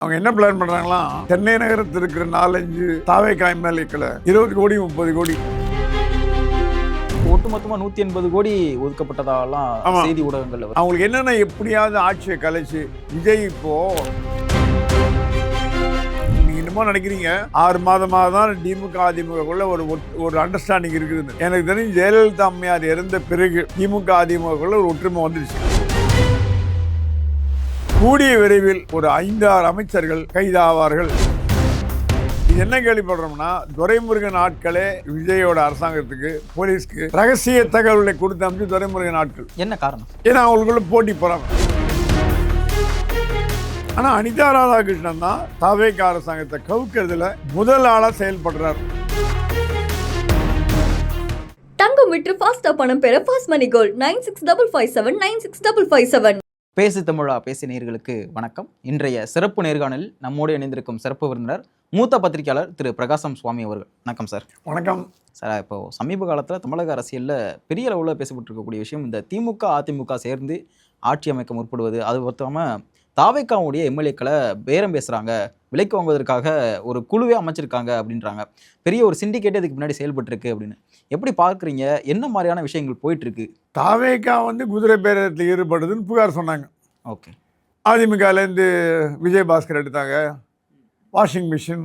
அவங்க என்ன பிளான் பண்றாங்களாம், சென்னை நகரத்தில் இருக்கிற 4-5 தாவேகா எம்எல்ஏக்களை 20 கோடி 30 கோடி ஒட்டுமொத்தமா 180 கோடி ஒதுக்கப்பட்டதாலாம் செய்தி ஊடகங்கள்ல வருது. அவங்களுக்கு என்னென்ன எப்படியாவது ஆட்சியை கலைச்சு விஜய் இப்போ நீங்க என்னமோ நினைக்கிறீங்க 6 மாதமாக தான் திமுக அதிமுகக்குள்ள ஒரு அண்டர்ஸ்டாண்டிங் இருக்குது. எனக்கு தெரிஞ்சு ஜெயலலிதா அம்மையார் இறந்த பிறகு திமுக அதிமுகக்குள்ள ஒரு ஒற்றுமை வந்துருச்சு. கூடிய விரைவில் ஒரு 5-6 அமைச்சர்கள் கைதாவார்கள். இது என்ன கேள்விப்படுறோம்னா, துரைமுருகன் ஆட்களே விஜயோட அரசாங்கத்துக்கு போலீஸ்க்கு ரகசிய தகவல்களை கொடுத்து அமைச்சு துரைமுருகன் ஆட்கள். என்ன காரணம்? ஏன்னா அவங்களுக்குள்ள போட்டி போறாங்க. ஆனா அனிதா ராதாகிருஷ்ணன் தான் தாவேகா அரசாங்கத்தை கவுக்கிறதுல முதல் ஆளா செயல்படுறார். தங்கம் விற்று ஃபாஸ்டா பணம் பெற ஃபாஸ்ட் மணி கோல்ட் 9655796557. பேசு தமிழா பேசி நேயர்களுக்கு வணக்கம். இன்றைய சிறப்பு நேர்காணலில் நம்மோடு இணைந்திருக்கும் சிறப்பு விருந்தினர் மூத்த பத்திரிகையாளர் திரு பிரகாசம் சுவாமி அவர்கள். வணக்கம் சார். வணக்கம் சார். இப்போ சமீப காலத்தில் தமிழக அரசியலில் பெரிய அளவில் பேசப்பட்டு இருக்கக்கூடிய விஷயம் இந்த திமுக அதிமுக சேர்ந்து ஆட்சி அமைக்க முற்படுவது. அது மொத்தமாக தாவேக்காவுடைய எம்எல்ஏக்களை பேரம் பேசுகிறாங்க, விலைக்கு வாங்குவதற்காக ஒரு குழுவே அமைச்சிருக்காங்க அப்படின்றாங்க. பெரிய ஒரு சிண்டிகேட்டே இதுக்கு முன்னாடி செயல்பட்டு இருக்கு அப்படின்னு எப்படி பார்க்குறீங்க? என்ன மாதிரியான விஷயங்கள் போயிட்டு இருக்கு? தாவேகா குதிரை பேரத்தில் ஈடுபடுதுன்னு புகார் சொன்னாங்க. ஓகே. அதிமுகலேருந்து விஜயபாஸ்கர் எடுத்தாங்க, வாஷிங் மிஷின்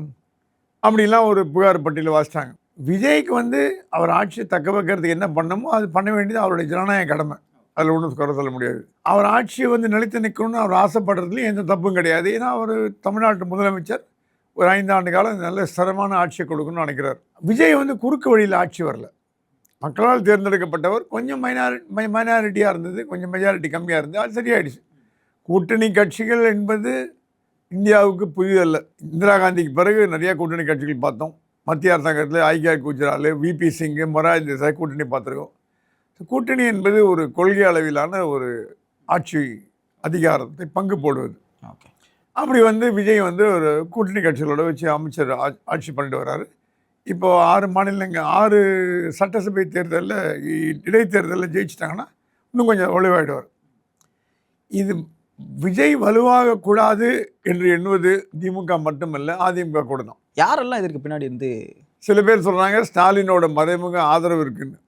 அப்படிலாம் ஒரு புகார் பட்டியலில் வாசித்தாங்க. விஜய்க்கு அவர் ஆட்சியை தக்க வைக்கிறதுக்கு என்ன பண்ணமோ அது பண்ண வேண்டியது அவருடைய ஜனநாயக கடமை. அதில் ஒன்றும் குறை சொல்ல முடியாது. அவர் ஆட்சியை நிலைத்து நிற்கணும்னு அவர் ஆசைப்படுறதுலையும் எந்த தப்பும் கிடையாது. ஏன்னா அவர் தமிழ்நாட்டு முதலமைச்சர், ஒரு 5 ஆண்டு காலம் நல்ல சிரமமான ஆட்சியை கொடுக்கணும்னு நினைக்கிறார். விஜய் குறுக்கு வழியில் ஆட்சி வரல. மக்களால் தேர்ந்தெடுக்கப்பட்டவர். கொஞ்சம் மைனாரிட்டியாக இருந்தது, கொஞ்சம் மெஜாரிட்டி கம்மியாக இருந்தது. அது சரியாயிடுச்சு. கூட்டணி கட்சிகள் என்பது இந்தியாவுக்கு புதிதல்ல. இந்திரா காந்திக்கு பிறகு நிறையா கூட்டணி கட்சிகள் பார்த்தோம். மத்திய அரசாங்கத்தில் ஐக்கிய குஜரால், விபி சிங், மொரார்ஜி தேசாய் கூட்டணி பார்த்துருக்கோம். கூட்டணி என்பது ஒரு கொள்கை அளவிலான ஒரு ஆட்சி அதிகாரத்தை பங்கு போடுவது. ஓகே. அப்படி விஜய் ஒரு கூட்டணி கட்சிகளோட வச்சு அமைச்சர் ஆட்சி பண்ணிட்டு வர்றாரு. இப்போ 6 மாநிலங்கள் 6 சட்டசபை தேர்தலில் இடைத்தேர்தலில் ஜெயிச்சிட்டாங்கன்னா இன்னும் கொஞ்சம் வலுவாயிடுவார். இது விஜய் வலுவாகக்கூடாது என்று எண்ணுவது திமுக மட்டுமல்ல, அதிமுக கூட தான். யாரெல்லாம் இதற்கு பின்னாடி இருந்து? சில பேர் சொல்கிறாங்க ஸ்டாலினோட மறைமுக ஆதரவு இருக்குன்னு.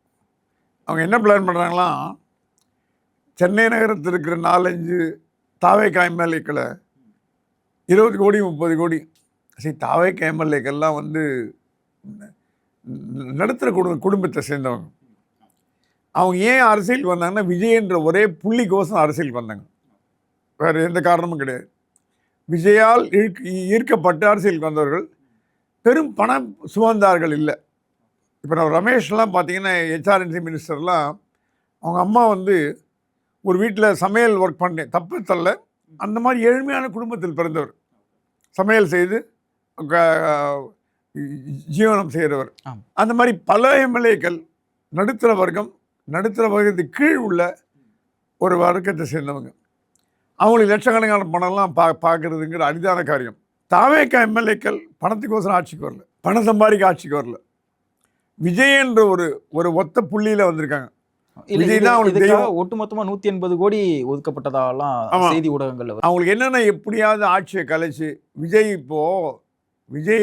அவங்க என்ன பிளான் பண்ணுறாங்களாம், சென்னை நகரத்தில் இருக்கிற 4-5 தாவேகா எம்எல்ஏக்களை 20 கோடி 30 கோடி தாவேகா எம்எல்ஏக்கெல்லாம் நடுத்தர குடும்பத்தை சேர்ந்தவங்க. அவங்க ஏன் அரசியலுக்கு வந்தாங்கன்னா, விஜயன்ற ஒரே புள்ளிக்கோசம் அரசியலுக்கு வந்தாங்க. வேறு எந்த காரணமும் கிடையாது. விஜயால் ஈர்க்கப்பட்டு அரசியலுக்கு வந்தவர்கள். பெரும் பணம் சுமந்தார்கள் இல்லை. இப்போ நம்ம ரமேஷ்லாம் பார்த்தீங்கன்னா, ஹெச்ஆர்என்சி மினிஸ்டர்லாம் அவங்க அம்மா ஒரு வீட்டில் சமையல் ஒர்க் பண்ணேன், தப்பு தரல, அந்த மாதிரி ஏழ்மையான குடும்பத்தில் பிறந்தவர். சமையல் செய்து ஜீவனம் செய்கிறவர். அந்த மாதிரி பல எம்எல்ஏக்கள் நடுத்தர வர்க்கத்துக்கு கீழ் உள்ள ஒரு வர்க்கத்தை சேர்ந்தவங்க. அவங்களுக்கு லட்சக்கணக்கான பணம்லாம் பார்க்குறதுங்கிற அரிதான காரியம். தாவேகா எம்எல்ஏக்கள் பணத்துக்கோசரம் ஆட்சிக்கு வரல, பணம் சம்பாதிக்க ஆட்சிக்கு வரல. விஜய் என்ற ஒரு ஒத்த புள்ளியில் வந்திருக்காங்க. விஜய் தான் ஒட்டுமொத்தமா 180 கோடி ஒதுக்கப்பட்டதாலாம் செய்தி ஊடகங்கள்ல வருது. அவங்களுக்கு என்னென்ன எப்படியாவது ஆட்சியை கலைச்சு விஜய்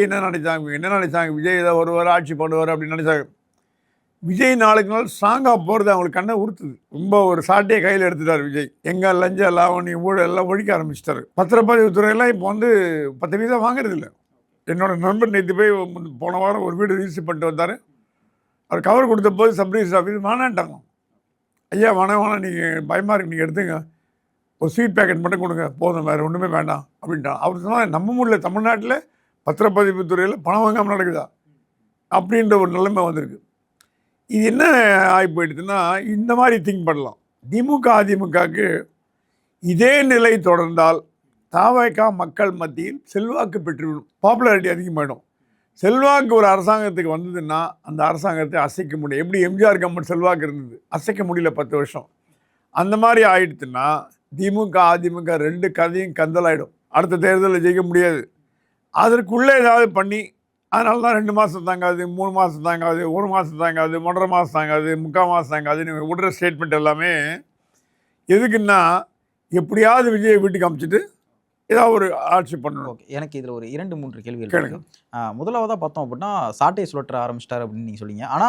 என்ன நினைச்சாங்க விஜய் ஏதோ ஒருவர் ஆட்சி பண்ணுவார் அப்படின்னு நினைச்சாங்க. விஜய் நாளுக்கு நாள் ஸ்ட்ராங்காக போகிறது அவங்களுக்கு கண்ணை உறுத்துது. ரொம்ப ஒரு சாட்டையை கையில் எடுத்துட்டார் விஜய். எங்கே லஞ்ச லாவணி ஊழல் எல்லாம் ஒழிக்க ஆரம்பிச்சிட்டாரு. பத்திரப்பதிவு துறையெல்லாம் இப்போ 10 பைசா வாங்குறது இல்லை. என்னோட நண்பர் நேற்று போய் போன வாரம் ஒரு வீடு ரிஜிஸ்டர் பண்ணிட்டு வந்தார். அவர் கவர் கொடுத்த போது சப்ரிஜிஸ்டர் ஆஃபீஸ் வேணான்ட்டாங்க. ஐயா வேணாம், நீங்கள் பயமாக இருக்கு, நீங்கள் எடுத்துங்க, ஒரு ஸ்வீட் பேக்கெட் மட்டும் கொடுங்க போதும், வேறு ஒன்றுமே வேண்டாம் அப்படின்ட்டான். அவர் சொன்னால் நம்ம ஊரில் தமிழ்நாட்டில் பத்திரப்பதிவு துறையில் பணம் வாங்காமல் நடக்குதா அப்படின்ற ஒரு நிலைமை வந்திருக்கு. இது என்ன ஆகி போயிடுதுன்னா, இந்த மாதிரி திங்க் பண்ணலாம். திமுக அதிமுகவுக்கு இதே நிலை தொடர்ந்தால் தாவேகா மக்கள் மத்தியில் செல்வாக்கு பெற்றுவிடும், பாப்புலாரிட்டி அதிகமாகிடும். செல்வாக்கு ஒரு அரசாங்கத்துக்கு வந்ததுன்னா அந்த அரசாங்கத்தை அசைக்க முடியும். எப்படி எம்ஜிஆர் கவர்மெண்ட் செல்வாக்கு இருந்தது, அசைக்க முடியல 10 வருஷம். அந்த மாதிரி ஆயிடுச்சுன்னா திமுக அதிமுக 2 கதையும் கந்தலாயிடும். அடுத்த தேர்தலில் ஜெயிக்க முடியாது. அதற்குள்ளே ஏதாவது பண்ணி, அதனால தான் 2 மாதம் தாங்காது, 3 மாதம் தாங்காது, 1 மாதம் தாங்காது, 1.5 மாதம் தாங்காது, 3/4 மாதம் தாங்காது. நீங்கள் விடுற ஸ்டேட்மெண்ட் எல்லாமே எதுக்குன்னா, எப்படியாவது விஜயை வீட்டுக்கு அமுச்சிட்டு ஏதாவது ஒரு ஆட்சி பண்ணணும். ஓகே. எனக்கு இதில் ஒரு 2-3 கேள்விகள் கேளுங்க. இருக்கு. முதலாவதா பார்த்தோம் அப்படின்னா, சாட்டையை சுழற்ற ஆரம்பிச்சிட்டாரு அப்படின்னு நீங்க சொன்னீங்க. ஆனா,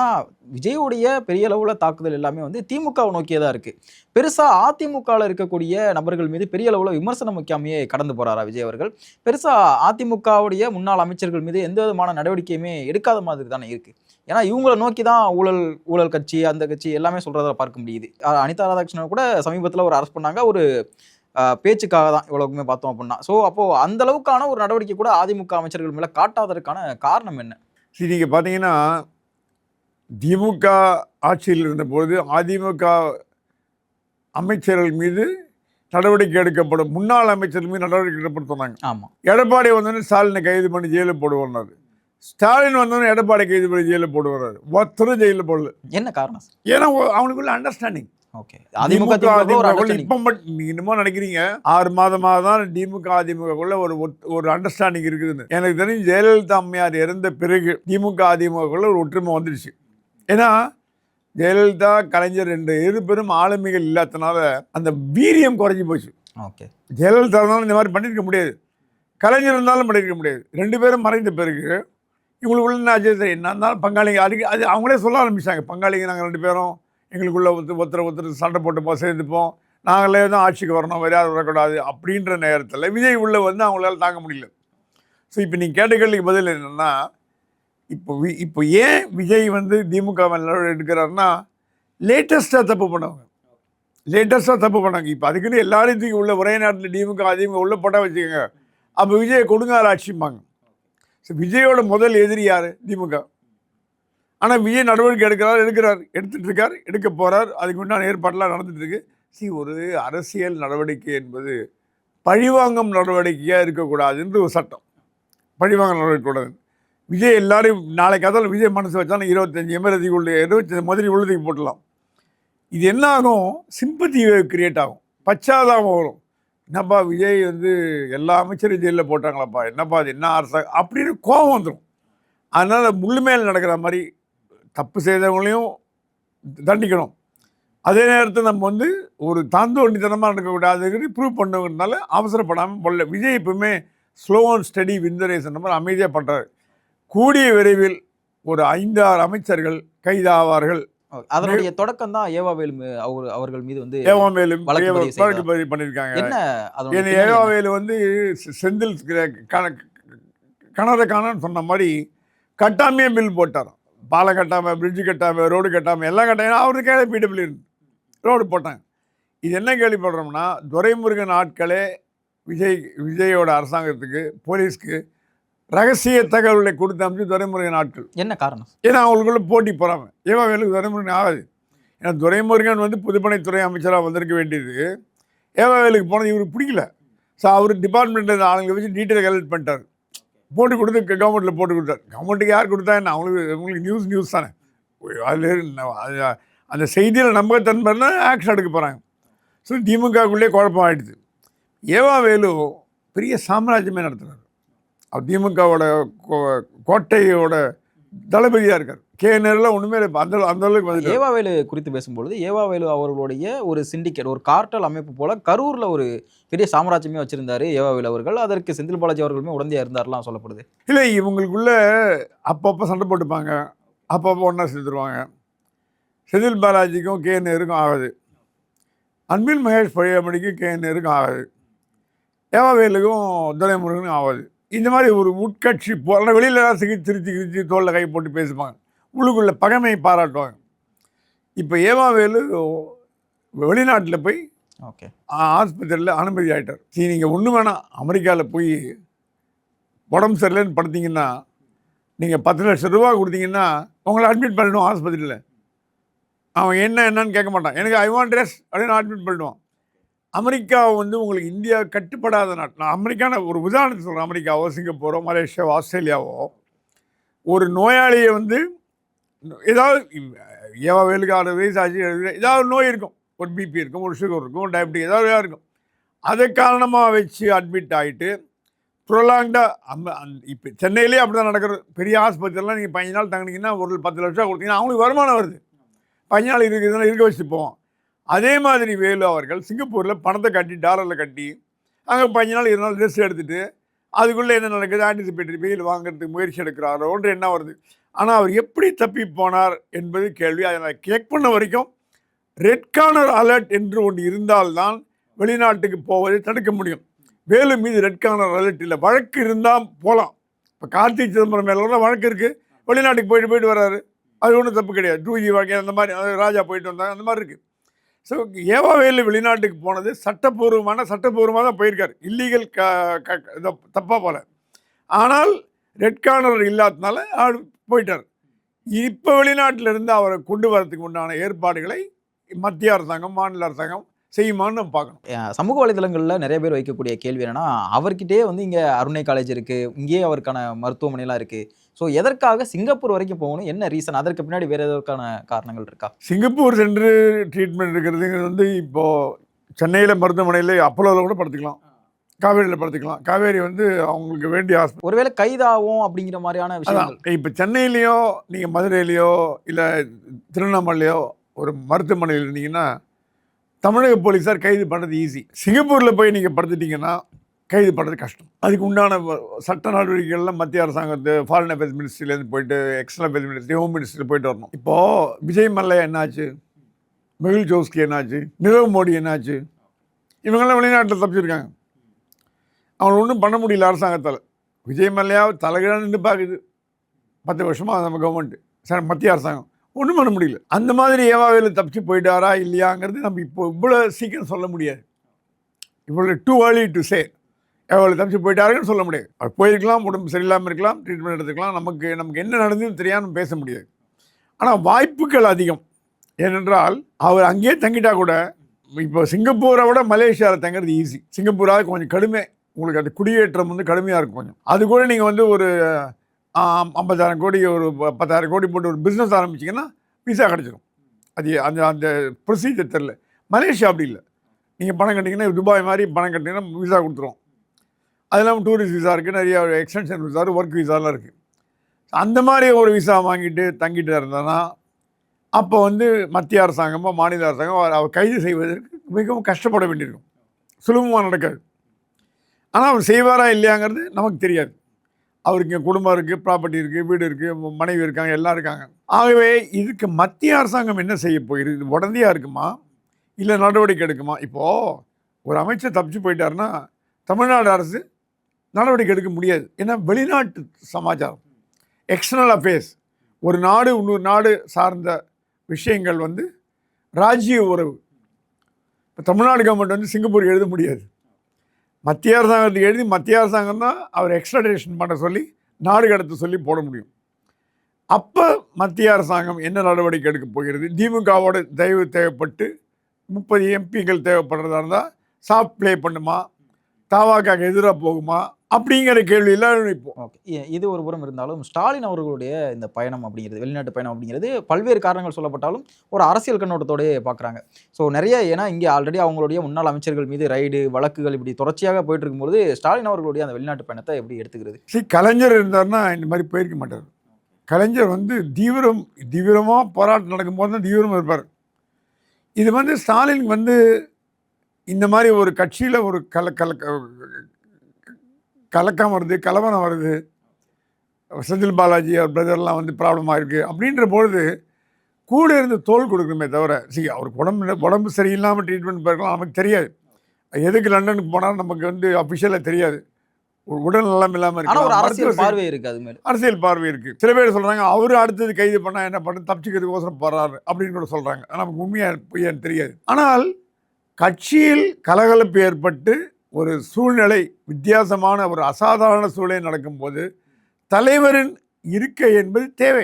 விஜயுடைய பெரிய அளவுல தாக்குதல் எல்லாமே வந்து திமுகவை நோக்கியே தான் இருக்கு. பெருசா அதிமுகல இருக்கக்கூடிய நபர்கள் மீது பெரிய அளவுல விமர்சனம் வைக்காமயே கடந்து போறாரா விஜய் அவர்கள்? பெருசா அதிமுகவுடைய முன்னாள் அமைச்சர்கள் மீது எந்த விதமான நடவடிக்கையுமே எடுக்காத மாதிரி தானே இருக்கு. ஏன்னா, இவங்கள நோக்கி தான் ஊழல் கட்சி, அந்த கட்சி எல்லாமே சொல்றத பார்க்க முடியுது. அனிதா ராதாகிருஷ்ணன் கூட சமீபத்தில ஒரு அரெஸ்ட் பண்ணாங்க. ஒரு பேச்சுக்காக தான் இவ்வளவுக்குமே பார்த்தோம் அப்படின்னா. ஸோ அப்போ அந்த அளவுக்கான ஒரு நடவடிக்கை கூட அதிமுக அமைச்சர்கள் மேல காட்டாததற்கான காரணம் என்ன? சரி, நீங்கள் பார்த்தீங்கன்னா திமுக ஆட்சியில் இருந்தபொழுது அதிமுக அமைச்சர்கள் மீது நடவடிக்கை எடுக்கப்படும், முன்னாள் அமைச்சர்கள் மீது நடவடிக்கை எடுக்கப்படும் சொன்னாங்க. ஆமா. எடப்பாடி வந்தோடனே ஸ்டாலினை கைது பண்ணி ஜெயிலில் போடுவார். ஸ்டாலின் வந்தோடனே எடப்பாடி கைது பண்ணி ஜெயிலில் போடுவார். ஒருத்தரும் ஜெயிலில் போடல. என்ன காரணம் சார்? ஏன்னா அவனுக்குள்ள அண்டர்ஸ்டாண்டிங். ஓகே. அதிமுக ஒரு அண்டர்ஸ்டாண்டிங். இப்போ மட்டும் நீங்க என்னமோ நினைக்கிறீங்க 6 மாதமாக தான் திமுக அதிமுகக்குள்ள ஒரு அண்டர்ஸ்டாண்டிங் இருக்குதுன்னு. எனக்கு தெரிஞ்சு ஜெயலலிதா அம்மையார் இறந்த பிறகு திமுக அதிமுகக்குள்ள ஒரு ஒற்றுமை வந்துடுச்சு. ஏன்னா ஜெயலலிதா கலைஞர் இரு பெரும் ஆளுமைகள் இல்லாதனால அந்த வீரியம் குறைஞ்சி போச்சு. ஓகே. ஜெயலலிதா இருந்தாலும் இந்த மாதிரி பண்ணியிருக்க முடியாது, கலைஞர் இருந்தாலும் பண்ணியிருக்க முடியாது. 2 பேரும் மறைந்த பிறகு இவங்களுக்குள்ள என்ன ஆச்சு, என்ன இருந்தாலும் பங்காளிங்க அது அவங்களே சொல்ல ஆரம்பிச்சாங்க. பங்காளிங்க நாங்கள் 2 பேரும் எங்களுக்குள்ள ஒருத்தர் சண்டை போட்டுப்போம், சேர்ந்துப்போம், நாங்களே தான் ஆட்சிக்கு வரணும், வேறு யாரும் வரக்கூடாது அப்படின்ற நேரத்தில் விஜய் உள்ள வந்து அவங்களால தாங்க முடியல. ஸோ இப்போ நீங்கள் கேட்ட கேள்விக்கு பதில் என்னென்னா, இப்போ ஏன் விஜய் வந்து திமுக எடுக்கிறாருன்னா லேட்டஸ்ட்டாக தப்பு பண்ணாங்க. இப்போ அதுக்குன்னு எல்லாரும் தூக்கி உள்ள ஒரே நேரத்தில் அதிமுக உள்ள போட்டால் வச்சுக்கோங்க, அப்போ விஜயை கொடுங்கால ஆட்சிம்பாங்க. ஸோ விஜயோட முதல் எதிரி யார்? திமுக. ஆனால் விஜய் நடவடிக்கை எடுத்துகிட்டு இருக்கார், எடுக்க போகிறார். அதுக்கு உண்டான ஏற்பாடெலாம் நடந்துகிட்ருக்கு. ஒரு அரசியல் நடவடிக்கை என்பது பழிவாங்கும் நடவடிக்கையாக இருக்கக்கூடாதுன்ற ஒரு சட்டம். பழிவாங்க நடவடிக்கை கூடாது. விஜய் எல்லாரும் நாளைக்கு அதால் விஜய் மனசு வச்சாலும் 25 எம்எல்ஏ 25 மதுரை உள்ளதுக்கு போட்டலாம். இது என்ன ஆகும்? சிம்பத்தி கிரியேட் ஆகும், பச்சாதாபம் வரும். என்னப்பா விஜய் வந்து எல்லா அமைச்சரும் ஜெயிலில் போட்டாங்களாப்பா, என்னப்பா அது என்ன அரசு அப்படின்னு கோபம் வந்துடும். அதனால் முழுமையில் நடக்கிற மாதிரி தப்பு செய்தவங்களையும் தண்டிக்கணும், அதே நேரத்தில் நம்ம வந்து ஒரு தாந்தோண்டித்தனமாக நடக்கக்கூடாதுன்னு ப்ரூவ் பண்ணுறதுனால அவசரப்படாமல் போடல. விஜய் எப்பவுமே slow and study win the race மாதிரி அமைதியாக பண்ணுறாரு. கூடிய விரைவில் ஒரு 5-6 அமைச்சர்கள் கைதாவார்கள். அதனுடைய தொடக்கம் தான் ஏவாவேலு அவர்கள் மீது வந்து வழக்கு பதிவு பண்ணியிருக்காங்க. ஏவாவேலு வந்து செந்தில் கனரக்கானன்னு சொன்ன மாதிரி கட்டாமையே பில் போட்டாராம். பாலம் கட்டாமல், பிரிட்ஜு கட்டாமல், ரோடு கட்டாமல், எல்லாம் கட்டாமல் அவருக்கு கேள்வி பிடபிள்யூ ரோடு போட்டாங்க. இது என்ன கேள்விப்படுறோம்னா, துரைமுருகன் ஆட்களே விஜயோட அரசாங்கத்துக்கு போலீஸ்க்கு ரகசிய தகவல்களை கொடுத்து அமைச்சு துரைமுருகன் ஆட்கள். என்ன காரணம்? ஏன்னா அவங்களுக்குள்ள போட்டி போகிறாங்க. ஏவாவேலுக்கு துரைமுருகன் ஆகாது. ஏன்னா துரைமுருகன் வந்து பொதுப்பணித்துறை அமைச்சராக வந்திருக்க வேண்டியது, ஏவாவேலுக்கு போனது இவருக்கு பிடிக்கல. ஸோ அவர் டிபார்ட்மெண்ட்டில் ஆளுங்களை வச்சு டீட்டெயில் கலெக்ட் பண்ணிட்டார், போட்டு கொடுத்து கவர்மெண்ட்டில் போட்டு கொடுத்தார். கவர்மெண்ட்டுக்கு யார் கொடுத்தா என்ன, அவங்களுக்கு நியூஸ் தானே. அதில் அந்த செய்தியில் நம்பகத்தன்மைன்னா ஆக்ஷன் எடுக்க போகிறாங்க. ஸோ திமுகக்குள்ளே குழப்பம் ஆகிடுது. ஏவாவேலு பெரிய சாம்ராஜ்யமே நடத்துகிறார். அவர் திமுகவோட கோட்டையோட தளபதியாக இருக்கார். கேஎன்ஆரில் ஒன்றுமே அந்த அளவுக்கு வந்து. ஏவாவேலு குறித்து பேசும்பொழுது ஏவாவேலு அவர்களுடைய ஒரு சிண்டிகேட், ஒரு கார்ட்டல் அமைப்பு போல கரூரில் ஒரு பெரிய சாம்ராஜ்யமே வச்சிருந்தாரு ஏவாவேலு அவர்கள். அதற்கு செந்தில் பாலாஜி அவர்களுமே உடந்தையாக இருந்தார்லாம் சொல்லப்படுது. இல்லை, இவங்களுக்குள்ள அப்பப்போ சண்டை போட்டுப்பாங்க, அப்பப்போ ஒன்றா சேர்த்துருவாங்க. செந்தில் பாலாஜிக்கும் கேஎன்ஆருக்கும் ஆகாது, அன்பில் மகேஷ் பொய்யாமணிக்கும் கேஎன்ஆருக்கும் ஆகாது, ஏவாவேலுக்கும் துரைமுருகனுக்கும் ஆகாது. இந்த மாதிரி ஒரு உட்கட்சி போல வெளியில் திருச்சி தோளில் கை போட்டு பேசுவாங்க, உள்ளுக்குள்ள பகைமையை பாராட்டுவாங்க. இப்போ ஏவாவேலு வெளிநாட்டில் போய் ஆஸ்பத்திரியில் அனுமதி ஆகிட்டார். நீங்கள் ஒன்று வேணாம், அமெரிக்காவில் போய் உடம்பு சரியில்லைன்னு படுத்திங்கன்னா நீங்கள் 10 லட்சம் ரூபா கொடுத்தீங்கன்னா உங்களை அட்மிட் பண்ணிடுவோம் ஆஸ்பத்திரியில். அவன் என்னன்னு கேட்க மாட்டான், எனக்கு ஐ வாண்ட் ரெஸ்ட் அப்படின்னு அட்மிட் பண்ணிடுவான். அமெரிக்காவை வந்து உங்களுக்கு இந்தியா கட்டுப்படாத நாட்டு. நான் அமெரிக்கான ஒரு உதாரணத்துக்கு சொல்கிறேன். அமெரிக்காவோ, சிங்கப்பூரோ, மலேசியாவோ, ஆஸ்திரேலியாவோ ஒரு நோயாளியை வந்து ஏதாவது ஏவாவேலுக்கு 60 வயசு ஆச்சு, ஏதாவது நோய் இருக்கும், ஒரு பிபி இருக்கும், ஒரு சுகர் இருக்கும், ஒரு டயபெட்டிக் ஏதாவது இருக்கும், அதை காரணமாக வச்சு அட்மிட் ஆகிட்டு ப்ரொலாங்டாக இப்போ சென்னையிலே அப்படி தான் நடக்கிறது. பெரிய ஆஸ்பத்திரிலாம் நீங்கள் 15 நாள் தங்கினீங்கன்னா ஒரு 10 லட்ச ரூபா கொடுத்தீங்கன்னா அவங்களுக்கு வருமானம் வருது. 15 நாள் இருக்க வச்சுட்டு போவோம். அதே மாதிரி வேலு அவர்கள் சிங்கப்பூரில் பணத்தை கட்டி டாலரில் கட்டி அங்கே 5 நாள் 20 நாள் ரெஸ்ட் எடுத்துகிட்டு அதுக்குள்ளே என்ன நடக்குது, ஆன்டிசிபேட்டரி பெயில் வாங்குறதுக்கு முயற்சி எடுக்கிறாரோ ஒன்று என்ன வருது. ஆனால் அவர் எப்படி தப்பி போனார் என்பது கேள்வி. அதை நான் செக் பண்ண வரைக்கும் ரெட் கார்னர் அலர்ட் என்று ஒன்று இருந்தால்தான் வெளிநாட்டுக்கு போவதை தடுக்க முடியும். வேலு மீது ரெட் கார்னர் அலர்ட் இல்லை. வழக்கு இருந்தால் போகலாம். இப்போ கார்த்திக் சிதம்பரம் மேலே கூட வழக்கு இருக்குது, வெளிநாட்டுக்கு போயிட்டு வர்றாரு, அது ஒன்றும் தப்பு கிடையாது. 2G வழக்கு அந்த மாதிரி, ராஜா போயிட்டு வந்தாங்க, அந்த மாதிரி இருக்குது. ஸோ ஏவா வேலு வெளிநாட்டுக்கு போனது சட்டப்பூர்வமாக தான் போயிருக்கார், இல்லீகல் தப்பாக போல. ஆனால் ரெட் கார்னர் இல்லாததுனால அவர் போயிட்டார். இப்போ வெளிநாட்டில் இருந்து அவரை கொண்டு வரதுக்கு உண்டான ஏற்பாடுகளை மத்திய அரசாங்கம் மாநில அரசாங்கம் செய்யுமான்னு நம்ம பார்க்கணும். சமூக வலைதளங்களில் நிறைய பேர் வைக்கக்கூடிய கேள்வி என்னன்னா, அவர்கிட்டயே வந்து இங்கே அருணை காலேஜ் இருக்குது, இங்கேயே அவருக்கான மருத்துவமனைலாம் இருக்குது. ஸோ எதற்காக சிங்கப்பூர் வரைக்கும் போகணும், என்ன ரீசன், அதற்கு பின்னாடி வேறு எதற்கான காரணங்கள் இருக்கா? சிங்கப்பூர் சென்று ட்ரீட்மெண்ட் இருக்கிறதுங்கிறது வந்து இப்போது சென்னையில் மருத்துவமனையில் அப்போலோவில் கூட படுத்துக்கலாம், காவேரியில் படுத்துக்கலாம். காவேரி வந்து அவங்களுக்கு வேண்டிய ஹாஸ்பிட்டல். ஒருவேளை கைதாகும் அப்படிங்கிற மாதிரியான விஷயங்கள் இப்போ சென்னையிலையோ நீங்கள் மதுரையிலையோ இல்லை திருவண்ணாமலையோ ஒரு மருத்துவமனையில் இருந்தீங்கன்னா தமிழக போலீஸார் கைது பண்ணுறது ஈஸி. சிங்கப்பூரில் போய் நீங்கள் படுத்துட்டிங்கன்னா கைது பண்ணுறது கஷ்டம். அதுக்கு உண்டான சட்ட நடவடிக்கைகள்லாம் மத்திய அரசாங்கத்து ஃபாரின் அஃபேர்ஸ் மினிஸ்ட்ரியிலேருந்து போயிட்டு எக்ஸ்டர்னல் அஃபேர்ஸ் மினிஸ்ட்ரி, ஹோம் மினிஸ்ட்ரியில் போயிட்டு வரணும். இப்போது விஜய் மல்லையா என்னாச்சு, மெகுல் சோஸ்கி என்னாச்சு, நிரவ் மோடி என்னாச்சு, இவங்கெல்லாம் வெளிநாட்டில் தப்பிச்சிருக்காங்க. அவங்களை ஒன்றும் பண்ண முடியல அரசாங்கத்தால். விஜய் மல்லையா தலைகீழாக நின்று பார்க்குது 10 வருஷமாக நம்ம கவர்மெண்ட்டு, சார் மத்திய அரசாங்கம் ஒன்றும் பண்ண முடியல. அந்த மாதிரி ஏவாவேலு தப்பிச்சு போயிட்டாரா இல்லையாங்கிறது நம்ம இப்போ இவ்வளோ சீக்கிரம் சொல்ல முடியாது. இவ்வளோ too early to say EV Velu தப்பிச்சு போயிட்டாருன்னு சொல்ல முடியாது. அவர் போயிருக்கலாம், உடம்பு சரியில்லாமல் இருக்கலாம், ட்ரீட்மெண்ட் எடுத்துக்கலாம், நமக்கு என்ன நடந்ததுன்னு தெரியாமல் பேச முடியாது. ஆனால் வாய்ப்புகள் அதிகம். ஏனென்றால் அவர் அங்கேயே தங்கிட்டா கூட, இப்போ சிங்கப்பூரை விட மலேசியாவில் தங்கிறது ஈஸி. சிங்கப்பூராக கொஞ்சம் கடுமை, உங்களுக்கு அது குடியேற்றம் வந்து கடுமையாக இருக்கும் கொஞ்சம். அது கூட நீங்கள் வந்து ஒரு 50,000 கோடி ஒரு 10,000 கோடி போட்டு ஒரு பிஸ்னஸ் ஆரம்பிச்சிங்கன்னா விசா கிடச்சிடும். அது அந்த அந்த ப்ரொசீஜர் தெரில. மலேசியா அப்படி இல்லை. நீங்கள் பணம் கட்டிங்கன்னா துபாய் மாதிரி பணம் கட்டிங்கன்னா விசா கொடுத்துரும். அது இல்லாமல் டூரிஸ்ட் விசா இருக்குது, நிறைய எக்ஸ்டென்ஷன் விசா, ஒர்க் விசாலாம் இருக்குது. அந்த மாதிரி ஒரு விசா வாங்கிட்டு தங்கிட்டு இருந்தோன்னா அப்போ வந்து மத்திய அரசாங்கமோ மாநில அரசாங்கம் அவர் கைது செய்வதற்கு மிகவும் கஷ்டப்பட வேண்டியிருக்கும். சுலபமாக நடக்காது. ஆனால் அவர் செய்வாரா இல்லையாங்கிறது நமக்கு தெரியாது. அவருக்கு இங்கே குடும்பம் இருக்குது, ப்ராப்பர்ட்டி இருக்குது, வீடு இருக்குது, மனைவி இருக்காங்க, எல்லாம் இருக்காங்க. ஆகவே இதுக்கு மத்திய அரசாங்கம் என்ன செய்ய போகிறது? இது உடனடியாக இருக்குமா இல்லை நடவடிக்கை எடுக்குமா? இப்போது ஒரு அமைச்சர் தப்பிச்சு போயிட்டாருன்னா தமிழ்நாடு அரசு நடவடிக்கை எடுக்க முடியாது. ஏன்னா வெளிநாட்டு சமாச்சாரம், எக்ஸ்டர்னல் அஃபேர்ஸ், ஒரு நாடு இன்னொரு நாடு சார்ந்த விஷயங்கள் வந்து ராஜ்ஜிய உறவு. இப்போ தமிழ்நாடு கவர்மெண்ட் வந்து சிங்கப்பூர் எழுத முடியாது. மத்திய அரசாங்கத்துக்கு எழுதி மத்திய அரசாங்கம் தான் அவர் எக்ஸ்ட்ராடேஷன் பண்ண சொல்லி நாடு கடத்த சொல்லி போட முடியும். அப்போ மத்திய அரசாங்கம் என்ன நடவடிக்கை எடுக்க போகிறது? திமுகவோட தயவு தேவைப்பட்டு 30 எம்பிகள் தேவைப்படுறதா இருந்தால் சாஃப்ட் ப்ளே பண்ணுமா, தாவாக்காக எதிராக போகுமா அப்படிங்கிற கேள்வியெல்லாம் இப்போ. ஓகே, இது ஒரு புறம் இருந்தாலும் ஸ்டாலின் அவர்களுடைய இந்த பயணம் அப்படிங்கிறது, வெளிநாட்டு பயணம் அப்படிங்கிறது பல்வேறு காரணங்கள் சொல்லப்பட்டாலும் ஒரு அரசியல் கண்ணோட்டத்தோடய பார்க்குறாங்க. ஸோ நிறைய, ஏன்னா இங்கே ஆல்ரெடி அவங்களுடைய முன்னாள் அமைச்சர்கள் மீது ரைடு வழக்குகள் இப்படி தொடர்ச்சியாக போயிட்டு இருக்கும்போது ஸ்டாலின் அவர்களுடைய அந்த வெளிநாட்டு பயணத்தை எப்படி எடுத்துக்கிறது? கலைஞர் இருந்தார்னா இந்த மாதிரி போயிருக்க மாட்டார். கலைஞர் வந்து தீவிரமாக போராட்டம் நடக்கும்போது தான் தீவிரமாக இருப்பார். இது வந்து ஸ்டாலின் வந்து இந்த மாதிரி ஒரு கட்சியில் ஒரு கலக்கம் வருது, கலவரம் வருது, செந்தில் பாலாஜி அவர் பிரதர்லாம் வந்து ப்ராப்ளமாக இருக்குது அப்படின்ற பொழுது கூட இருந்து தோல் கொடுக்கணுமே தவிர, அவருக்கு உடம்பு சரியில்லாமல் ட்ரீட்மெண்ட் போயிருக்கலாம், நமக்கு தெரியாது. எதுக்கு லண்டனுக்கு போனாலும் நமக்கு வந்து அஃபிஷியலாக தெரியாது. உடல் நலம் இல்லாமல் இருக்கு, அரசியல் பார்வை இருக்குது. அது மாதிரி அரசியல் பார்வை இருக்குது. சில பேர் சொல்கிறாங்க அவர் அடுத்தது கைது பண்ணால் என்ன பண்ண தப்பிச்சுக்கிறதுக்கோசரம் போகிறாரு அப்படின்னு கூட சொல்கிறாங்க. நமக்கு உண்மையாக பொய்யான்னு தெரியாது. ஆனால் கட்சியில் கலகலப்பு ஏற்பட்டு ஒரு சூழ்நிலை, வித்தியாசமான ஒரு அசாதாரண சூழ்நிலை நடக்கும்போது தலைவரின் இருக்கை என்பது தேவை.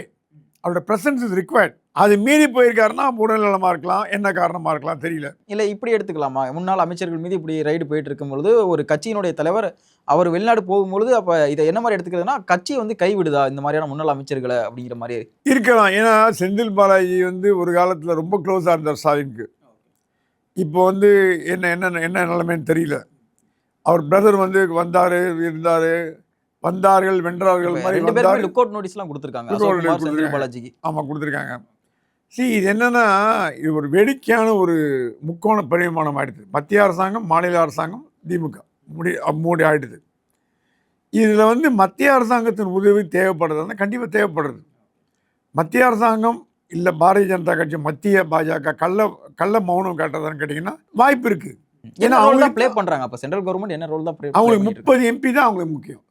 அவரோட ப்ரெசன்ஸ் இஸ் ரிக்வயர்ட். அது மீறி போயிருக்காருன்னா உடல்நலமாக இருக்கலாம், என்ன காரணமாக இருக்கலாம் தெரியல. இல்லை இப்படி எடுத்துக்கலாமா, முன்னாள் அமைச்சர்கள் மீது இப்படி ரைடு போயிட்டு இருக்கும்பொழுது ஒரு கட்சியினுடைய தலைவர் அவர் வெளிநாடு போகும்பொழுது அப்போ இதை என்ன மாதிரி எடுத்துக்கிறதுனா கட்சி வந்து கைவிடுதா இந்த மாதிரியான முன்னாள் அமைச்சர்களை அப்படிங்கிற மாதிரி இருக்கலாம். ஏன்னா செந்தில் பாலாஜி வந்து ஒரு காலத்தில் ரொம்ப க்ளோஸாக இருந்தார் ஸ்டாலினுக்கு. இப்போ வந்து என்ன நிலைமைன்னு தெரியல. அவர் பிரதர் வந்து வந்தார்கள் வென்றார்கள் மாதிரி லுக் அவுட் நோட்டீஸ்லாம் கொடுத்துருக்காங்க. ஆமாம் கொடுத்துருக்காங்க. இது என்னன்னா, இது ஒரு வேடிக்கையான ஒரு முக்கோண பரிமாணம் ஆயிடுது. மத்திய அரசாங்கம், மாநில அரசாங்கம், திமுக மூடி ஆயிடுது. இதில் வந்து மத்திய அரசாங்கத்தின் உதவி தேவைப்படுறதுன்னா கண்டிப்பாக தேவைப்படுறது. மத்திய அரசாங்கம் இல்லை பாரதிய ஜனதா கட்சி, மத்திய பாஜக கள்ள மௌனம் காட்டுறதான்னு கேட்டிங்கன்னா வாய்ப்பு இருக்குது. ஏன்னா அவங்க ப்ளே பண்றாங்க. அப்ப சென்ட்ரல் கவர்மெண்ட் என்ன ரோல் தான் அவங்களுக்கு 30 எம்பி தான் அவங்களுக்கு முக்கியம்.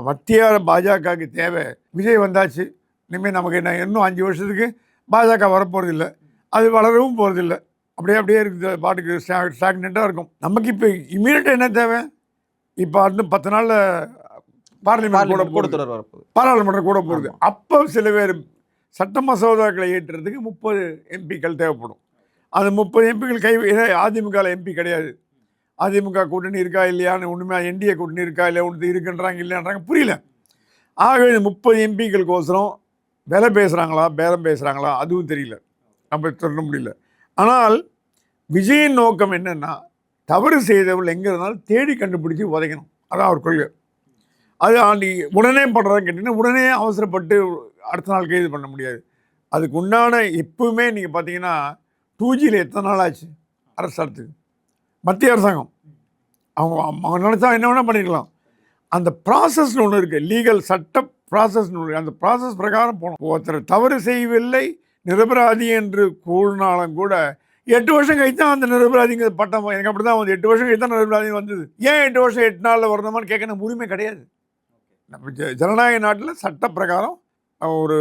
மத்திய பாஜகவுக்கு தேவை விஜய் வந்தாச்சு, இனிமேல் நமக்கு என்ன இன்னும் 5 வருஷத்துக்கு பாஜக வரப்போகிறதில்லை, அது வளரவும் போகிறதில்லை, அப்படியே இருக்குது, பாட்டுக்கு ஸ்டாக்னெண்ட்டாக இருக்கும். நமக்கு இப்போ இமீடியட்டாக என்ன தேவை? இப்போ இன்னும் 10 நாளில் பாராளுமன்றம் கூட போகுது. அப்போ சில பேர் சட்ட மசோதாக்களை ஏற்றுறதுக்கு 30 எம்பிக்கள் தேவைப்படும். அந்த 30 எம்பிக்கள் அதிமுக எம்பி கிடையாது. அதிமுக கூட்டணி இருக்கா இல்லையான்னு ஒன்றுமே, என்டிஏ கூட்டணி இருக்கா இல்லையா ஒன்று இருக்குன்றாங்க இல்லைன்றாங்க, புரியல. ஆகவே இந்த 30 எம்பிக்களுக்கோசரம் விலை பேசுகிறாங்களா பேரம் பேசுகிறாங்களா அதுவும் தெரியல, நம்ம சொல்ல முடியல. ஆனால் விஜயின் நோக்கம் என்னென்னா தவறு செய்தவர்கள் எங்கே இருந்தாலும் தேடி கண்டுபிடிச்சி உதைக்கணும், அதான் அவர் கொள்கை. அது உடனே பண்ணுறதுன்னு கேட்டிங்கன்னா உடனே அவசரப்பட்டு அடுத்த நாள் கைது பண்ண முடியாது. அதுக்கு உண்டான எப்பவுமே நீங்கள் பார்த்தீங்கன்னா 2Gயில் எத்தனை நாள் ஆச்சு அரசாங்கத்துக்கு, மத்திய அரசாங்கம் அவங்க நினச்சா என்ன வேணால் பண்ணிக்கலாம். அந்த ப்ராசஸ்னு ஒன்று இருக்குது, லீகல் சட்ட ப்ராசஸ்னு ஒன்று, அந்த ப்ராசஸ் பிரகாரம் போகணும். ஒருத்தர் தவறு செய்யவில்லை நிரபராதி என்று கூறினாலும் கூட 8 வருஷம் கழித்து தான் அந்த நிரபராதிங்க பட்டம், எனக்கு அப்படி தான் வந்து 8 வருஷம் கழித்து தான் நிரபராதி வந்தது. ஏன் 8 வருஷம் 8 நாளில் வரணுமான்னு கேட்கணும் உரிமை கிடையாது. நம்ம ஜனநாயக நாட்டில் சட்ட பிரகாரம் ஒரு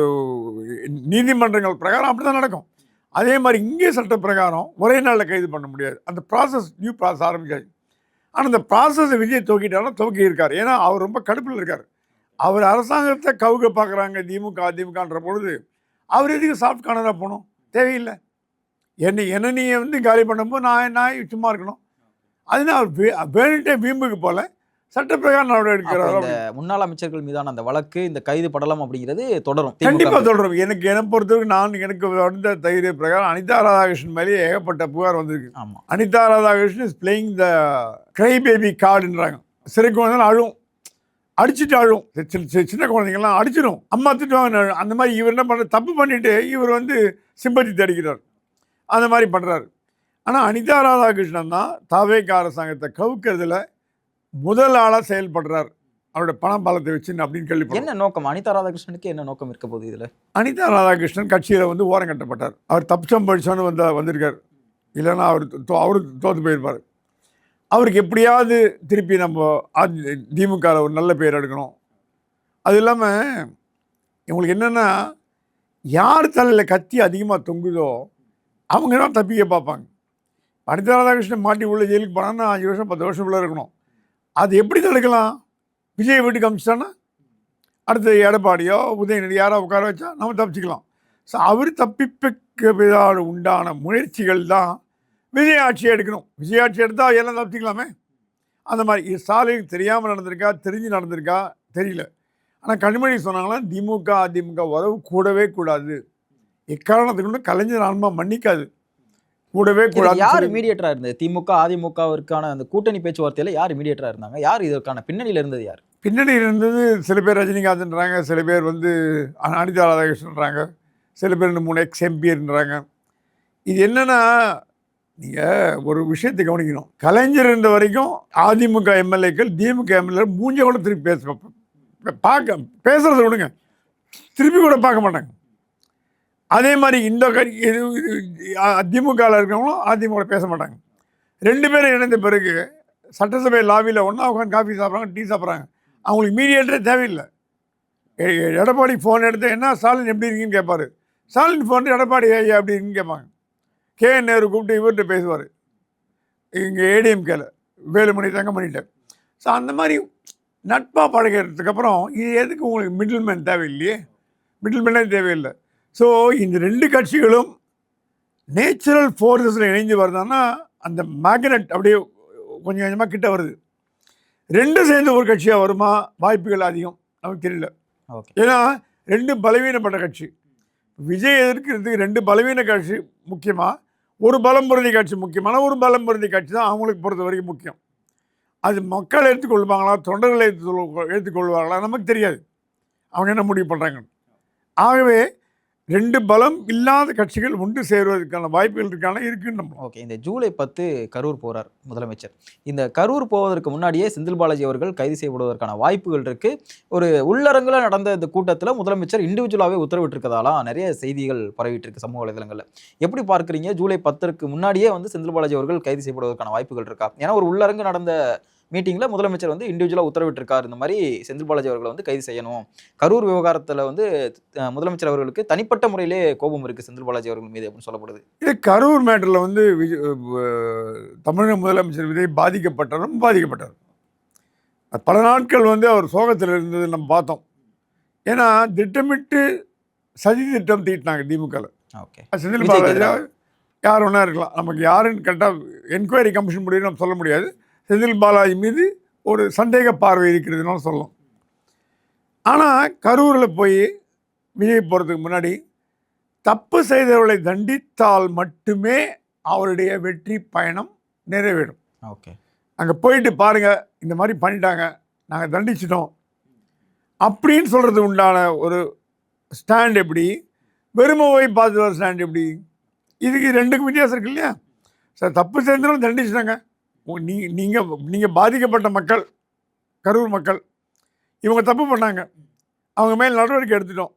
நீதிமன்றங்கள் பிரகாரம் அப்படி தான் நடக்கும். அதே மாதிரி இங்கே சட்ட பிரகாரம் ஒரே நாளில் கைது பண்ண முடியாது. அந்த ப்ராசஸ் நியூ ப்ராசஸ் ஆரம்பிக்காது. ஆனால் அந்த ப்ராசஸை விஜய் துவக்கி இருக்கார். ஏன்னா அவர் ரொம்ப கடுப்பில் இருக்கார். அவர் அரசாங்கத்தை கவுக பார்க்குறாங்க திமுக அதிமுகன்ற பொழுது அவர் எதுக்கு சாஃப்ட் கார்னராக போகணும், தேவையில்லை. என்ன நீ வந்து காலி பண்ணும்போது நான் சும்மா இருக்கணும். அதுதான் அவர் வேணுட்டே வீம்புக்கு போல சட்டப்பிரகாரம் நடவடிக்கை எடுக்கிறார். முன்னாள் அமைச்சர்கள் மீதான அந்த வழக்கு, இந்த கைது படலம் அப்படிங்கிறது தொடரும், கண்டிப்பாக தொடரும். என்னை பொறுத்தவரைக்கும் எனக்கு வந்த தைரிய பிரகாரம் அனிதா ராதாகிருஷ்ணன் மேலே ஏகப்பட்ட புகார் வந்திருக்கு. ஆமாம், Anitha Radhakrishnan is playing the cry baby கார்டுன்றாங்க. சிறை குழந்தைலாம் அழுவும், அடிச்சுட்டு அழுவும், சின்ன குழந்தைங்கள்லாம் அடிச்சிடும், அம்மா திட்டுவாங்க. அந்த மாதிரி இவர் என்ன பண்ணுற, தப்பு பண்ணிவிட்டு இவர் வந்து சிம்பத்தி தேடிக்கிறார், அந்த மாதிரி பண்ணுறாரு. ஆனால் அனிதா ராதாகிருஷ்ணன் தான் தாவேக அரசாங்கத்தை கவுக்கிறதுல முதல் ஆளாக செயல்படுறார், அவருடைய பணம் பலத்தை வச்சு அப்படின்னு கேள்விப்பட்டேன். என்ன நோக்கம் அனிதா ராதாகிருஷ்ணனுக்கு, என்ன நோக்கம் இருக்க போகுது இதில்? அனிதா ராதாகிருஷ்ணன் கட்சியில் வந்து ஓரம் கட்டப்பட்டார். அவர் தப்பிச்சம் படித்தோன்னு வந்திருக்கார், இல்லைன்னா அவர் தோற்று போயிருப்பார். அவருக்கு எப்படியாவது திருப்பி நம்ம திமுகவில் ஒரு நல்ல பேர் எடுக்கணும். அது இல்லாமல் இவங்களுக்கு என்னென்னா யார் தலையில் கத்தி அதிகமாக தொங்குதோ அவங்க தான் தப்பிக்க பார்ப்பாங்க. அனிதா ராதாகிருஷ்ணன் மாட்டி உள்ள ஜெயிலுக்கு போனான்னா 5 வருஷம் 10 வருஷம் உள்ள இருக்கணும். அது எப்படி தடுக்கலாம்? விஜய் வீட்டுக்கு அமிச்சிட்டான்னா அடுத்து எடப்பாடியோ உதயநிதி யாரோ உட்கார வச்சா நம்ம தப்பிச்சிக்கலாம். ஸோ அவர் தப்பிப்பதால் உண்டான முயற்சிகள் தான் விஜய் ஆட்சி எடுக்கணும். விஜய் ஆட்சி எடுத்தால் எல்லாம் தப்பிச்சிக்கலாமே. அந்த மாதிரி ஸ்டாலினுக்கு தெரியாமல் நடந்திருக்கா, தெரிஞ்சு நடந்திருக்கா தெரியல. ஆனால் கனிமொழி சொன்னாங்களா திமுக அதிமுக உறவு கூடவே கூடாது, எக்காரணத்துக்கு கலைஞர் ஆன்மா மன்னிக்காது, கூடவே கூடாது. யார் மீடியேட்டரா இருந்தது? திமுக அதிமுகவிற்கான அந்த கூட்டணி பேச்சுவார்த்தையில யார் மீடியேட்டரா இருந்தாங்க? யார் இதற்கான பின்னணியில் இருந்தது? யார் பின்னணியில் இருந்தது? சில பேர் ரஜினிகாந்த்ன்றாங்க, சில பேர் வந்து அனிதா ராதாகிருஷ்ணன்றாங்க, சில பேர் 3 எக்ஸ் எம்பின்றாங்க. இது என்னன்னா நீங்கள் ஒரு விஷயத்தை கவனிக்கணும். கலைஞர் இருந்த வரைக்கும் அதிமுக எம்எல்ஏக்கள் திமுக எம்எல்ஏ மூஞ்ச கூட திருப்பி பேசுறத விடுங்க, திருப்பி கூட பார்க்க மாட்டாங்க. அதே மாதிரி இந்த திமுகவில் இருக்கிறவங்களும் அதிமுக பேச மாட்டாங்க. 2 பேரும் இணைந்த பிறகு சட்டசபை லாபியில் ஒன்றா உட்காந்து காஃபி சாப்பிட்றாங்க, டீ சாப்பிட்றாங்க. அவங்களுக்கு மீடியேட்டரே தேவையில்லை. எடப்பாடி ஃபோன் எடுத்து என்ன ஸ்டாலின் எப்படி இருக்குன்னு கேட்பார், ஸ்டாலின் ஃபோன் எடப்பாடி ஐயா எப்படி இருக்குன்னு கேட்பாங்க. KN நேரு கூப்பிட்டு இவர்கிட்ட பேசுவார், இங்கே ADMKல வேலுமணி தங்கமணிகிட்ட. ஸோ அந்த மாதிரி நட்பாக பழகிறதுக்கப்புறம் இது எதுக்கு உங்களுக்கு மிடில்மேன் தேவையில்லையே, மிடில்மேனே தேவையில்லை. ஸோ இந்த 2 கட்சிகளும் நேச்சுரல் ஃபோர்ஸஸில் இணைஞ்சு வருதுன்னா அந்த மேக்னெட் அப்படியே கொஞ்சம் கொஞ்சமாக கிட்ட வருது. 2 சேர்ந்து ஒரு கட்சியாக வருமா, வாய்ப்புகள் அதிகம், நமக்கு தெரியல. ஏன்னா 2 பலவீனப்பட்ட கட்சி. விஜய் எதிர்க்கிறதுக்கு 2 பலவீன கட்சி முக்கியமாக, ஒரு பலம் பொருந்தி கட்சி முக்கியமான, ஒரு பலம் பொருந்தி கட்சி தான் அவங்களுக்கு பொறுத்த வரைக்கும் முக்கியம். அது மக்கள் எடுத்துக்கொள்வாங்களா, தொண்டர்களை எடுத்துக்கொள்வாங்களா நமக்கு தெரியாது, அவங்க என்ன முடிவு பண்ணுறாங்க. ஆகவே 2 பலம் இல்லாத கட்சிகள் ஒன்று சேருவதற்கான வாய்ப்புகள் இருக்குன்னு நம்ம. ஓகே, இந்த ஜூலை 10 கரூர் போறார் முதலமைச்சர். இந்த கரூர் போவதற்கு முன்னாடியே செந்தில் பாலாஜி அவர்கள் கைது செய்யப்படுவதற்கான வாய்ப்புகள் இருக்கு. ஒரு உள்ளரங்குல நடந்த இந்த கூட்டத்தில் முதலமைச்சர் இண்டிவிஜுவலாகவே உத்தரவிட்டிருக்கதாலாம் நிறைய செய்திகள் பரவிட்டு இருக்கு சமூக வலைதளங்களில். எப்படி பார்க்குறீங்க? ஜூலை 10க்கு முன்னாடியே வந்து செந்தில் பாலாஜி அவர்கள் கைது செய்யப்படுவதற்கான வாய்ப்புகள் இருக்கா? ஏன்னா ஒரு உள்ளரங்கு நடந்த மீட்டிங்கில் முதலமைச்சர் வந்து இண்டிவிஜுவலாக உத்தரவிட்டிருக்கார், இந்த மாதிரி செந்தில் பாலாஜி அவர்களை வந்து கைது செய்யணும். கரூர் விவகாரத்தில் வந்து முதலமைச்சர் அவர்களுக்கு தனிப்பட்ட முறையிலே கோபம் இருக்குது செந்தில் பாலாஜி அவர்கள் மீது அப்படின்னு சொல்லப்படுது. இது கரூர் மேட்டரில் வந்து தமிழக முதலமைச்சர் விஜய் பாதிக்கப்பட்டார். பல நாட்கள் வந்து அவர் சோகத்தில் இருந்தது நம்ம பார்த்தோம். ஏன்னா திட்டமிட்டு சதி திட்டம் தீட்டினாங்க திமுகவில். ஓகே, செந்தில் பாலாஜி யார் ஒன்றா இருக்கலாம், நமக்கு யாருன்னு கேட்டால் என்கொயரி கமிஷன் முடியும் நம்ம சொல்ல முடியாது. செந்தில் பாலாஜி மீது ஒரு சந்தேக பார்வை இருக்கிறதுனால சொல்லலாம். ஆனால் கரூரில் போய் விஜய் போகிறதுக்கு முன்னாடி தப்பு செய்தவர்களை தண்டித்தால் மட்டுமே அவருடைய வெற்றி பயணம் நிறைவேறும். ஓகே, அங்கே போயிட்டு பாருங்கள், இந்த மாதிரி பண்ணிட்டாங்க, நாங்கள் தண்டிச்சிட்டோம் அப்படின்னு சொல்கிறது உண்டான ஒரு ஸ்டாண்ட் எப்படி, வெறுமை போய் பார்த்து வர ஸ்டாண்ட் எப்படி? இதுக்கு 2க்கும் வித்தியாசம் இருக்கு இல்லையா? சார், தப்பு செய்தாலும் தண்டிச்சிட்டாங்க. நீங்கள் பாதிக்கப்பட்ட மக்கள், கரூர் மக்கள், இவங்க தப்பு பண்ணாங்க, அவங்க மேல் நடவடிக்கை எடுத்துட்டோம்,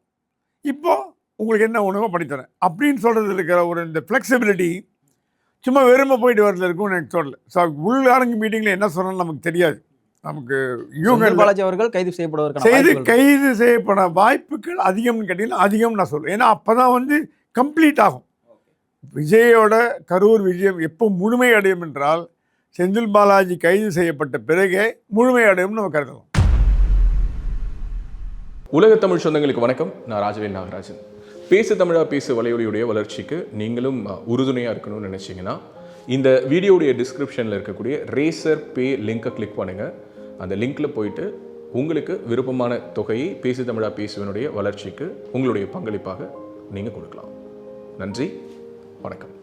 இப்போது உங்களுக்கு என்ன உணவோ பண்ணித்தரேன் அப்படின்னு சொல்கிறது இருக்கிற ஒரு இந்த ஃப்ளெக்சிபிலிட்டி சும்மா வெறுமை போயிட்டு வரல இருக்கும்னு எனக்கு சொல்லலை. ஸோ உள்ளரங்கு மீட்டிங்கில் என்ன சொன்னாலும் நமக்கு தெரியாது. நமக்கு செந்தில் பாலாஜி அவர்கள் கைது செய்யப்பட வாய்ப்புகள் அதிகம்னு கேட்டீங்கன்னா அதிகம்னு நான் சொல்லுவேன். ஏன்னா அப்போ தான் வந்து கம்ப்ளீட் ஆகும். விஜயோட கரூர் விஜயம் எப்போ முழுமை அடையும் என்றால் செந்தில் பாலாஜி கைது செய்யப்பட்ட பிறகே முழுமையடையும் நம்ம கருதலாம். உலக தமிழ் சொந்தங்களுக்கு வணக்கம். நான் ராஜவேல் நாகராஜன். பேசு தமிழா பேசு வலையொலியுடைய வளர்ச்சிக்கு நீங்களும் உறுதுணையாக இருக்கணும்னு நினச்சிங்கன்னா இந்த வீடியோடைய டிஸ்கிரிப்ஷனில் இருக்கக்கூடிய ரேசர் பே லிங்கை கிளிக் பண்ணுங்கள். அந்த லிங்க்கில் போயிட்டு உங்களுக்கு விருப்பமான தொகையை பேசு தமிழா பேசுவனுடைய வளர்ச்சிக்கு உங்களுடைய பங்களிப்பாக நீங்கள் கொடுக்கலாம். நன்றி, வணக்கம்.